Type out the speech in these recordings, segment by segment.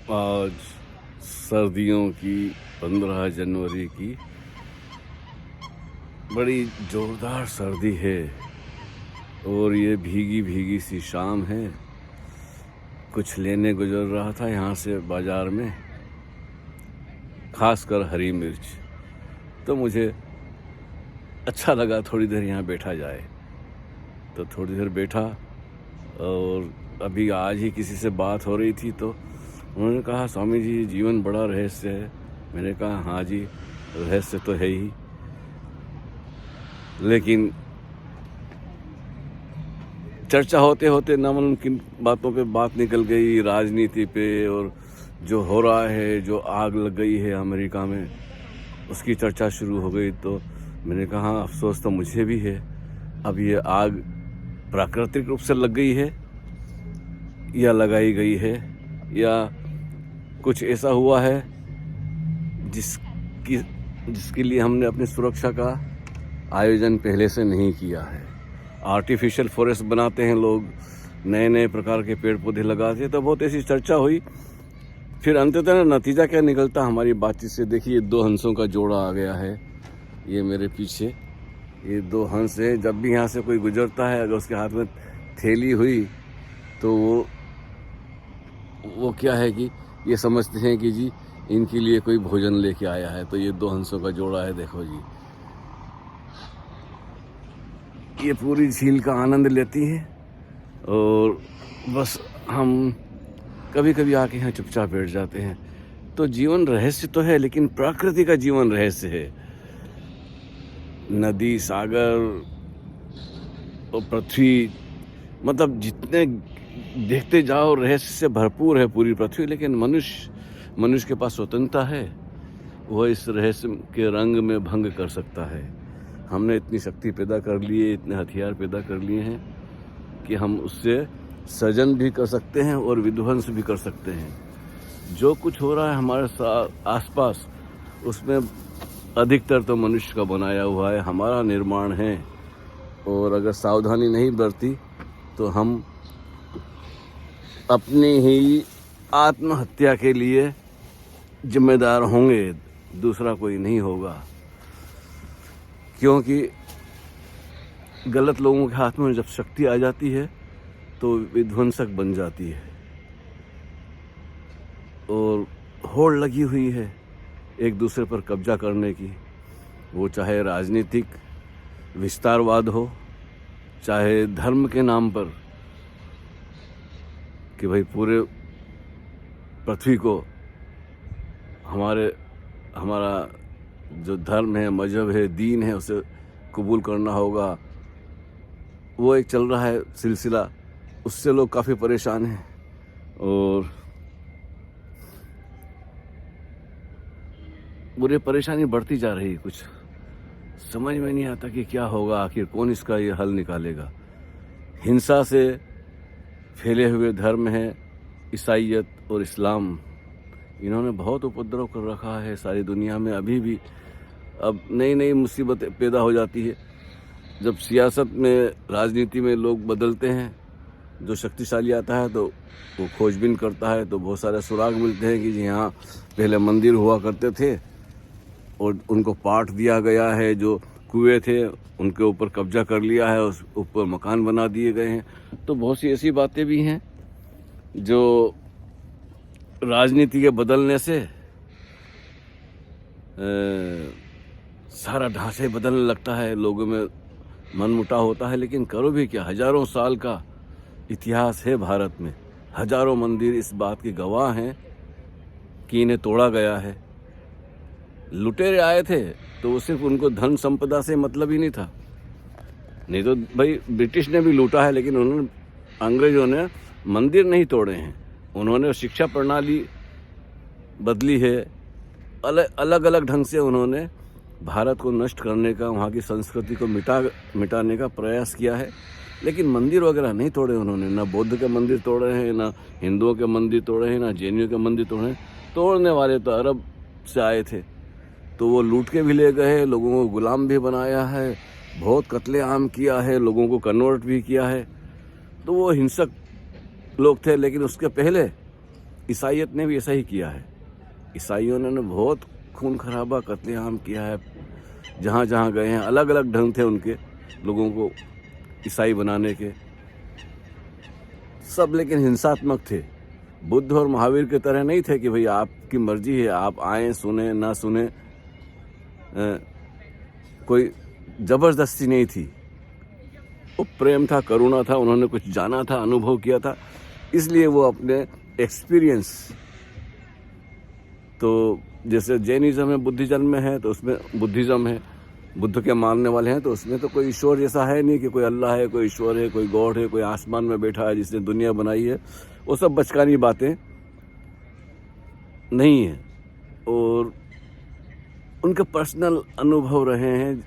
आज सर्दियों की 15 जनवरी की बड़ी ज़ोरदार सर्दी है और ये भीगी भीगी सी शाम है। कुछ लेने गुजर रहा था यहाँ से बाज़ार में, खासकर हरी मिर्च। तो मुझे अच्छा लगा थोड़ी देर यहाँ बैठा जाए, तो थोड़ी देर बैठा। और अभी आज ही किसी से बात हो रही थी तो उन्होंने कहा, स्वामी जी जीवन बड़ा रहस्य है। मैंने कहा हाँ जी, रहस्य तो है ही, लेकिन चर्चा होते होते नामालूम किन बातों पे बात निकल गई, राजनीति पे, और जो हो रहा है, जो आग लग गई है अमेरिका में, उसकी चर्चा शुरू हो गई। तो मैंने कहा अफसोस तो मुझे भी है। अब ये आग प्राकृतिक रूप से लग गई है या लगाई गई है, या कुछ ऐसा हुआ है जिसके लिए हमने अपनी सुरक्षा का आयोजन पहले से नहीं किया है। आर्टिफिशियल फॉरेस्ट बनाते हैं लोग, नए नए प्रकार के पेड़ पौधे लगाते हैं, तो बहुत ऐसी चर्चा हुई। फिर अंततः नतीजा क्या निकलता हमारी बातचीत से, देखिए 2 हंसों का जोड़ा आ गया है। ये मेरे पीछे ये 2 हंस हैं। जब भी यहाँ से कोई गुजरता है, अगर उसके हाथ में थैली हुई तो वो क्या है कि ये समझते हैं कि जी इनके लिए कोई भोजन लेके आया है। तो ये 2 हंसों का जोड़ा है, देखो जी। ये पूरी झील का आनंद लेती हैं और बस हम कभी कभी आके यहाँ चुपचाप बैठ जाते हैं। तो जीवन रहस्य तो है, लेकिन प्रकृति का जीवन रहस्य है। नदी, सागर और पृथ्वी, मतलब जितने देखते जाओ रहस्य से भरपूर है पूरी पृथ्वी। लेकिन मनुष्य के पास स्वतंत्रता है, वह इस रहस्य के रंग में भंग कर सकता है। हमने इतनी शक्ति पैदा कर ली है, इतने हथियार पैदा कर लिए हैं कि हम उससे सृजन भी कर सकते हैं और विध्वंस भी कर सकते हैं। जो कुछ हो रहा है हमारे आसपास, उसमें अधिकतर तो मनुष्य का बनाया हुआ है, हमारा निर्माण है। और अगर सावधानी नहीं बरती तो हम अपनी ही आत्महत्या के लिए जिम्मेदार होंगे, दूसरा कोई नहीं होगा। क्योंकि गलत लोगों के हाथ में जब शक्ति आ जाती है तो विध्वंसक बन जाती है। और होड़ लगी हुई है एक दूसरे पर कब्जा करने की, वो चाहे राजनीतिक विस्तारवाद हो, चाहे धर्म के नाम पर कि भाई पूरे पृथ्वी को हमारा जो धर्म है, मजहब है, दीन है, उसे कबूल करना होगा। वो एक चल रहा है सिलसिला, उससे लोग काफ़ी परेशान हैं। और पूरी परेशानी बढ़ती जा रही है, कुछ समझ में नहीं आता कि क्या होगा, आखिर कौन इसका ये हल निकालेगा। हिंसा से फैले हुए धर्म है ईसाईयत और इस्लाम, इन्होंने बहुत उपद्रव कर रखा है सारी दुनिया में। अभी भी अब नई नई मुसीबतें पैदा हो जाती है जब सियासत में, राजनीति में लोग बदलते हैं। जो शक्तिशाली आता है तो वो खोजबीन करता है, तो बहुत सारे सुराग मिलते हैं कि जी यहाँ पहले मंदिर हुआ करते थे और उनको पाट दिया गया है, जो कुएं थे उनके ऊपर कब्जा कर लिया है, उस ऊपर मकान बना दिए गए हैं। तो बहुत सी ऐसी बातें भी हैं जो राजनीति के बदलने से सारा ढांचे बदलने लगता है, लोगों में मनमुटाव होता है। लेकिन करो भी क्या, हजारों साल का इतिहास है भारत में, हजारों मंदिर इस बात के गवाह हैं कि इन्हें तोड़ा गया है। लुटेरे आए थे तो वो सिर्फ उनको धन संपदा से मतलब ही नहीं था, नहीं तो भाई ब्रिटिश ने भी लूटा है, लेकिन उन्होंने, अंग्रेजों ने मंदिर नहीं तोड़े हैं, उन्होंने शिक्षा प्रणाली बदली है। अलग अलग ढंग से उन्होंने भारत को नष्ट करने का, वहाँ की संस्कृति को मिटाने का प्रयास किया है। लेकिन मंदिर वगैरह नहीं तोड़े उन्होंने, ना बौद्ध के मंदिर तोड़े हैं, ना हिंदुओं के मंदिर तोड़े हैं, ना जैनियों के मंदिर तोड़े हैं। तोड़ने वाले तो अरब से आए थे, तो वो लूट के भी ले गए, लोगों को गुलाम भी बनाया है, बहुत कत्लेआम किया है, लोगों को कन्वर्ट भी किया है। तो वो हिंसक लोग थे। लेकिन उसके पहले ईसाइयत ने भी ऐसा ही किया है। ईसाइयों ने बहुत खून खराबा कत्लेआम किया है। जहाँ जहाँ गए हैं अलग अलग ढंग थे उनके लोगों को ईसाई बनाने के, सब लेकिन हिंसात्मक थे। बुद्ध और महावीर की तरह नहीं थे कि भाई आपकी मर्जी है, आप आए, सुने ना सुने, कोई जबरदस्ती नहीं थी। वो प्रेम था, करुणा था, उन्होंने कुछ जाना था, अनुभव किया था, इसलिए वो अपने एक्सपीरियंस, तो जैसे जैनिज्म है, बुद्धिज्म में है तो उसमें बुद्धिज्म है, बुद्ध के मानने वाले हैं तो उसमें तो कोई ईश्वर जैसा है नहीं कि कोई अल्लाह है, कोई ईश्वर है, कोई गॉड है, कोई आसमान में बैठा है जिसने दुनिया बनाई है। वो सब बचकानी बातें नहीं है। और उनके पर्सनल अनुभव रहे हैं,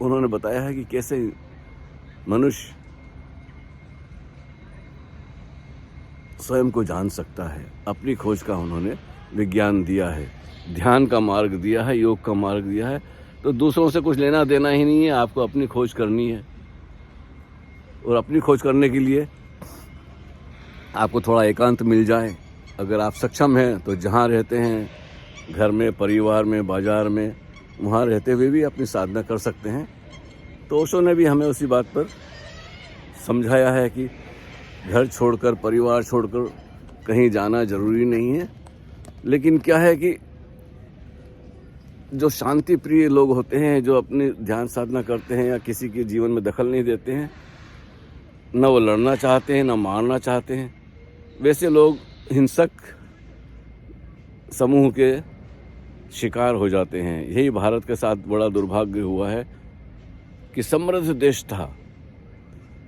उन्होंने बताया है कि कैसे मनुष्य स्वयं को जान सकता है। अपनी खोज का उन्होंने विज्ञान दिया है, ध्यान का मार्ग दिया है, योग का मार्ग दिया है। तो दूसरों से कुछ लेना देना ही नहीं है, आपको अपनी खोज करनी है। और अपनी खोज करने के लिए आपको थोड़ा एकांत मिल जाए, अगर आप सक्षम हैं तो जहाँ रहते हैं, घर में, परिवार में, बाजार में, वहाँ रहते हुए भी अपनी साधना कर सकते हैं। तो ओशो ने भी हमें उसी बात पर समझाया है कि घर छोड़कर, परिवार छोड़कर कहीं जाना ज़रूरी नहीं है। लेकिन क्या है कि जो शांति प्रिय लोग होते हैं, जो अपनी ध्यान साधना करते हैं या किसी के जीवन में दखल नहीं देते हैं, न वो लड़ना चाहते हैं, न मारना चाहते हैं, वैसे लोग हिंसक समूह के शिकार हो जाते हैं। यही भारत के साथ बड़ा दुर्भाग्य हुआ है कि समृद्ध देश था,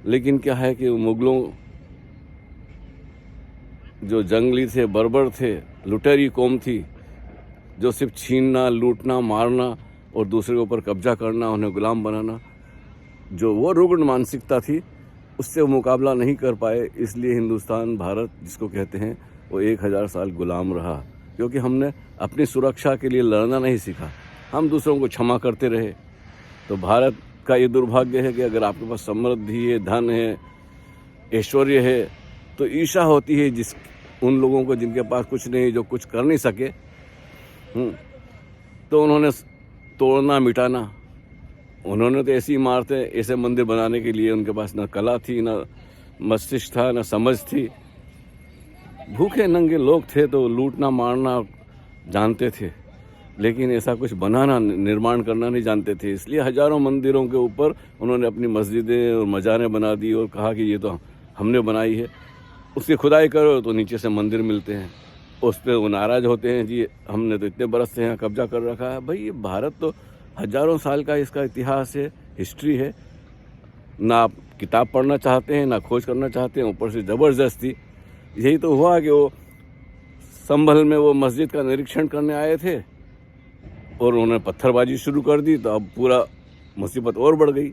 लेकिन क्या है कि मुगलों जो जंगली थे, बर्बर थे, लुटेरी कौम थी, जो सिर्फ छीनना, लूटना, मारना और दूसरे के ऊपर कब्जा करना, उन्हें गुलाम बनाना, जो वो रुग्ण मानसिकता थी, उससे वो मुकाबला नहीं कर पाए। इसलिए हिंदुस्तान, भारत जिसको कहते हैं, वो 1000 साल गुलाम रहा, क्योंकि हमने अपनी सुरक्षा के लिए लड़ना नहीं सीखा, हम दूसरों को क्षमा करते रहे। तो भारत का ये दुर्भाग्य है कि अगर आपके पास समृद्धि है, धन है, ऐश्वर्य है, तो ईर्ष्या होती है उन लोगों को जिनके पास कुछ नहीं, जो कुछ कर नहीं सके। तो उन्होंने तोड़ना, मिटाना, उन्होंने तो ऐसी इमारतें, ऐसे मंदिर बनाने के लिए उनके पास न कला थी, न मस्तिष्क था, न समझ थी। भूखे नंगे लोग थे तो लूटना, मारना जानते थे, लेकिन ऐसा कुछ बनाना, निर्माण करना नहीं जानते थे। इसलिए हजारों मंदिरों के ऊपर उन्होंने अपनी मस्जिदें और मज़ारें बना दी और कहा कि ये तो हमने बनाई है। उसकी खुदाई करो तो नीचे से मंदिर मिलते हैं, उस पर वो नाराज़ होते हैं, जी हमने तो इतने बरस से यहाँ कब्जा कर रखा है। भाई ये भारत तो हजारों साल का इसका इतिहास है, हिस्ट्री है। ना आप किताब पढ़ना चाहते हैं, ना खोज करना चाहते हैं, ऊपर से ज़बरदस्ती। यही तो हुआ कि वो संभल में वो मस्जिद का निरीक्षण करने आए थे और उन्होंने पत्थरबाजी शुरू कर दी, तो अब पूरा मुसीबत और बढ़ गई।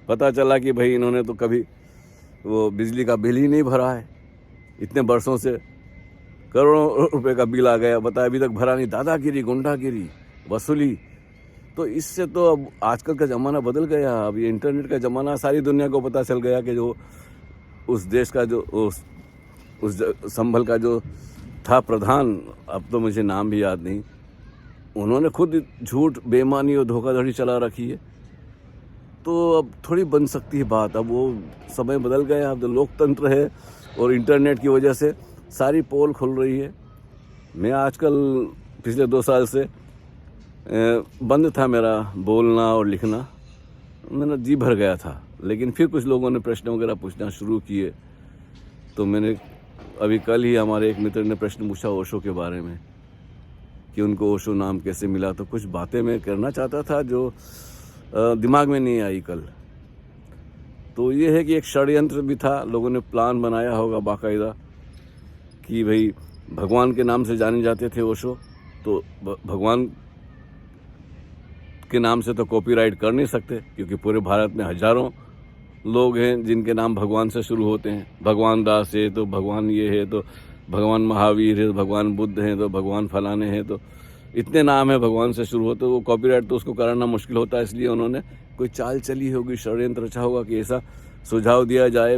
पता चला कि भाई इन्होंने तो कभी वो बिजली का बिल ही नहीं भरा है, इतने बरसों से करोड़ों रुपए का बिल आ गया, बताया अभी तक भरा नहीं। दादागिरी, गुंडागिरी, वसूली। तो इससे तो अब आजकल का ज़माना बदल गया। अब ये इंटरनेट का ज़माना, सारी दुनिया को पता चल गया कि जो उस देश का जो उस संभल का जो था प्रधान, अब तो मुझे नाम भी याद नहीं, उन्होंने खुद झूठ, बेईमानी और धोखाधड़ी चला रखी है। तो अब थोड़ी बन सकती है बात, अब वो समय बदल गया। अब तो लोकतंत्र है और इंटरनेट की वजह से सारी पोल खुल रही है। मैं आजकल पिछले 2 साल से बंद था मेरा बोलना और लिखना, मेरा जी भर गया था। लेकिन फिर कुछ लोगों ने प्रश्न वगैरह पूछना शुरू किए, तो मैंने अभी कल ही हमारे एक मित्र ने प्रश्न पूछा ओशो के बारे में कि उनको ओशो नाम कैसे मिला। तो कुछ बातें मैं करना चाहता था जो दिमाग में नहीं आई कल। तो ये है कि एक षड्यंत्र भी था, लोगों ने प्लान बनाया होगा बाकायदा कि भाई भगवान के नाम से जाने जाते थे ओशो, तो भगवान के नाम से तो कॉपीराइट कर नहीं सकते, क्योंकि पूरे भारत में हजारों लोग हैं जिनके नाम भगवान से शुरू होते हैं। भगवान दास है तो भगवान ये है, तो भगवान महावीर है, तो भगवान बुद्ध हैं, तो भगवान फलाने हैं, तो इतने नाम है भगवान से शुरू होते, वो कॉपीराइट तो उसको कराना मुश्किल होता है। इसलिए उन्होंने कोई चाल चली होगी, षड्यंत्र रचा होगा कि ऐसा सुझाव दिया जाए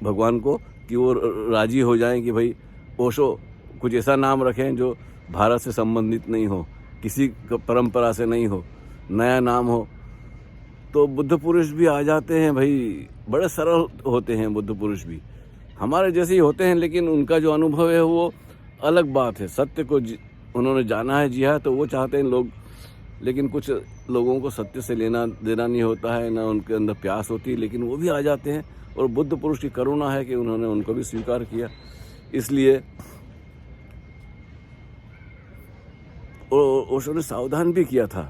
भगवान को कि वो राजी हो जाएं कि भाई ओशो कुछ ऐसा नाम रखें जो भारत से संबंधित नहीं हो, किसी परंपरा से नहीं हो, नया नाम हो। तो बुद्ध पुरुष भी आ जाते हैं भाई, बड़े सरल होते हैं बुद्ध पुरुष भी, हमारे जैसे ही होते हैं, लेकिन उनका जो अनुभव है वो अलग बात है। सत्य को उन्होंने जाना है, जिया, तो वो चाहते हैं लोग। लेकिन कुछ लोगों को सत्य से लेना देना नहीं होता है, ना उनके अंदर प्यास होती है, लेकिन वो भी आ जाते हैं। और बुद्ध पुरुष की करुणा है कि उन्होंने उनको भी स्वीकार किया। इसलिए ओशो ने सावधान भी किया था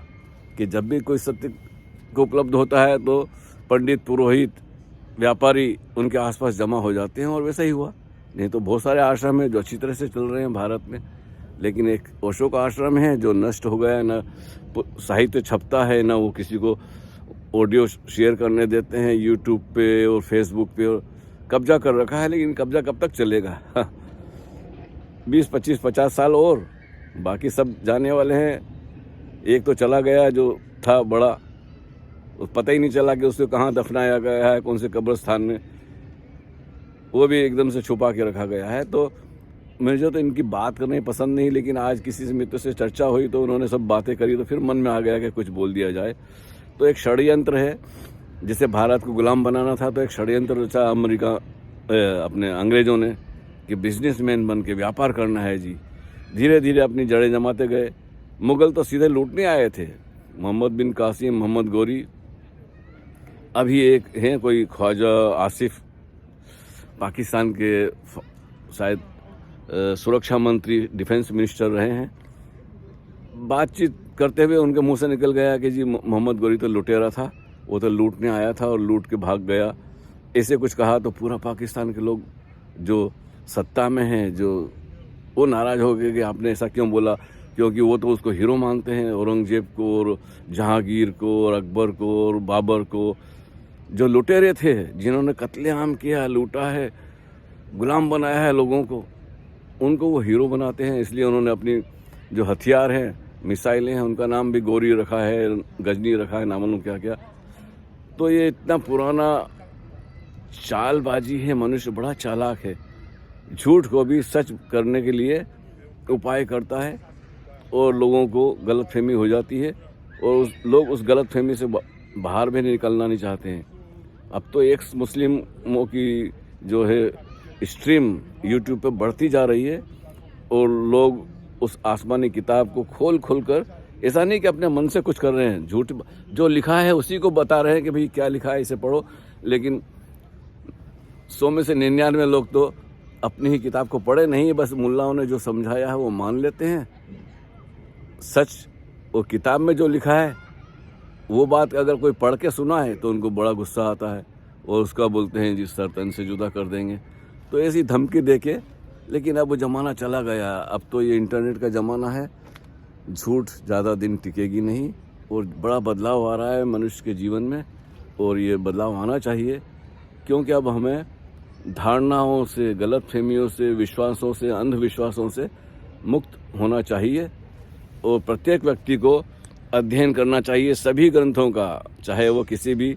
कि जब भी कोई सत्य को उपलब्ध होता है तो पंडित, पुरोहित, व्यापारी उनके आसपास जमा हो जाते हैं। और वैसा ही हुआ। नहीं तो बहुत सारे आश्रम हैं जो अच्छी तरह से चल रहे हैं भारत में, लेकिन एक ओशो का आश्रम है जो नष्ट हो गया। न साहित्य छपता है, न वो किसी को ऑडियो शेयर करने देते हैं यूट्यूब पे और फेसबुक पे, और कब्जा कर रखा है। लेकिन कब्जा कब तक चलेगा? 20, 25, 50 साल और बाकी सब जाने वाले हैं। एक तो चला गया जो था बड़ा, पता ही नहीं चला कि उसको कहाँ दफनाया गया है, कौन से कब्रिस्तान में, वो भी एकदम से छुपा के रखा गया है। तो मुझे तो इनकी बात करना ही पसंद नहीं, लेकिन आज किसी से मित्र से चर्चा हुई तो उन्होंने सब बातें करी, तो फिर मन में आ गया कि कुछ बोल दिया जाए। तो एक षड्यंत्र है, जिसे भारत को गुलाम बनाना था, तो एक षड्यंत्र रचा अमेरिका अपने अंग्रेज़ों ने कि बिजनेसमैन बन के व्यापार करना है जी। धीरे धीरे अपनी जड़ें जमाते गए। मुग़ल तो सीधे लूटने आए थे, मोहम्मद बिन कासिम, मोहम्मद गोरी। अभी एक हैं कोई ख्वाजा आसिफ, पाकिस्तान के शायद सुरक्षा मंत्री, डिफेंस मिनिस्टर रहे हैं। बातचीत करते हुए उनके मुंह से निकल गया कि जी मोहम्मद गोरी तो लुटेरा था, वो तो लूटने आया था और लूट के भाग गया। ऐसे कुछ कहा तो पूरा पाकिस्तान के लोग जो सत्ता में हैं, जो वो नाराज़ हो गए कि आपने ऐसा क्यों बोला, क्योंकि वो तो उसको हीरो मानते हैं, औरंगजेब को और जहांगीर को और अकबर को और बाबर को, जो लुटेरे थे, जिन्होंने कत्लेआम किया, लूटा है, गुलाम बनाया है लोगों को, उनको वो हीरो बनाते हैं। इसलिए उन्होंने अपनी जो हथियार हैं, मिसाइलें हैं, उनका नाम भी गोरी रखा है, गजनी रखा है, नामालूम क्या क्या। तो ये इतना पुराना चालबाजी है। मनुष्य बड़ा चालाक है, झूठ को भी सच करने के लिए उपाय करता है और लोगों को गलतफहमी हो जाती है, और लोग उस गलतफहमी से बाहर भी निकलना नहीं चाहते हैं। अब तो एक मुस्लिमों की जो है स्ट्रीम यूट्यूब पे बढ़ती जा रही है, और लोग उस आसमानी किताब को खोल कर, ऐसा नहीं कि अपने मन से कुछ कर रहे हैं, झूठ जो लिखा है उसी को बता रहे हैं कि भाई क्या लिखा है, इसे पढ़ो। लेकिन 100 में से 99 लोग तो अपनी ही किताब को पढ़े नहीं, बस मुल्लाओं ने जो समझाया है वो मान लेते हैं। सच वो किताब में जो लिखा है वो बात अगर कोई पढ़ के सुना है तो उनको बड़ा गुस्सा आता है, और उसका बोलते हैं जी सर तन से जुदा कर देंगे। तो ऐसी धमकी देके, लेकिन अब वो ज़माना चला गया। अब तो ये इंटरनेट का ज़माना है, झूठ ज़्यादा दिन टिकेगी नहीं, और बड़ा बदलाव आ रहा है मनुष्य के जीवन में, और ये बदलाव आना चाहिए। क्योंकि अब हमें धारणाओं से, गलतफहमियों से, विश्वासों से, अंधविश्वासों से मुक्त होना चाहिए, और प्रत्येक व्यक्ति को अध्ययन करना चाहिए सभी ग्रंथों का, चाहे वो किसी भी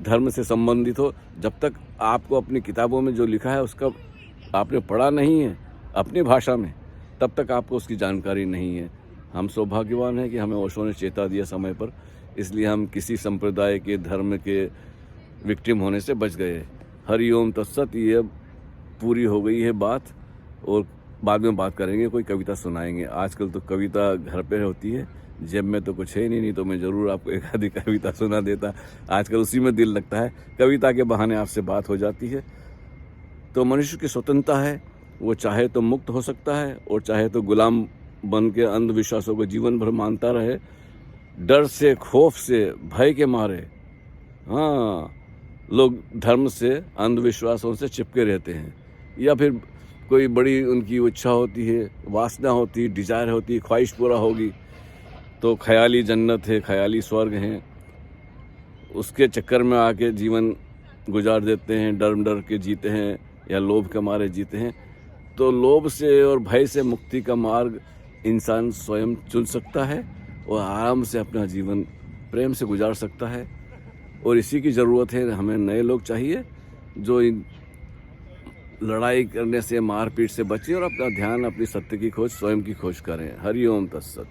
धर्म से संबंधित हो। जब तक आपको अपनी किताबों में जो लिखा है उसका आपने पढ़ा नहीं है अपनी भाषा में, तब तक आपको उसकी जानकारी नहीं है। हम सौभाग्यवान हैं कि हमें ओशो ने चेता दिया समय पर, इसलिए हम किसी संप्रदाय के, धर्म के विक्टिम होने से बच गए। हरिओम तत्सत। ये पूरी हो गई है बात, और बाद में बात करेंगे, कोई कविता सुनाएंगे। आजकल तो कविता घर पे होती है, जेब में तो कुछ है नहीं तो मैं ज़रूर आपको एक आधी कविता सुना देता। आजकल उसी में दिल लगता है, कविता के बहाने आपसे बात हो जाती है। तो मनुष्य की स्वतंत्रता है, वो चाहे तो मुक्त हो सकता है, और चाहे तो गुलाम बन के अंधविश्वासों को जीवन भर मानता रहे, डर से, खौफ से, भय के मारे। हाँ, लोग धर्म से, अंधविश्वासों से चिपके रहते हैं, या फिर कोई बड़ी उनकी इच्छा होती है, वासना होती है, डिज़ायर होती है, ख्वाहिश पूरा होगी तो ख्याली जन्नत है, ख्याली स्वर्ग हैं, उसके चक्कर में आके जीवन गुजार देते हैं, डर के जीते हैं, या लोभ के मारे जीते हैं। तो लोभ से और भय से मुक्ति का मार्ग इंसान स्वयं चुन सकता है, और आराम से अपना जीवन प्रेम से गुजार सकता है। और इसी की ज़रूरत है, हमें नए लोग चाहिए जो इन लड़ाई करने से, मारपीट से बचें और अपना ध्यान अपनी सत्य की खोज, स्वयं की खोज करें। हरि ओम तत्सत।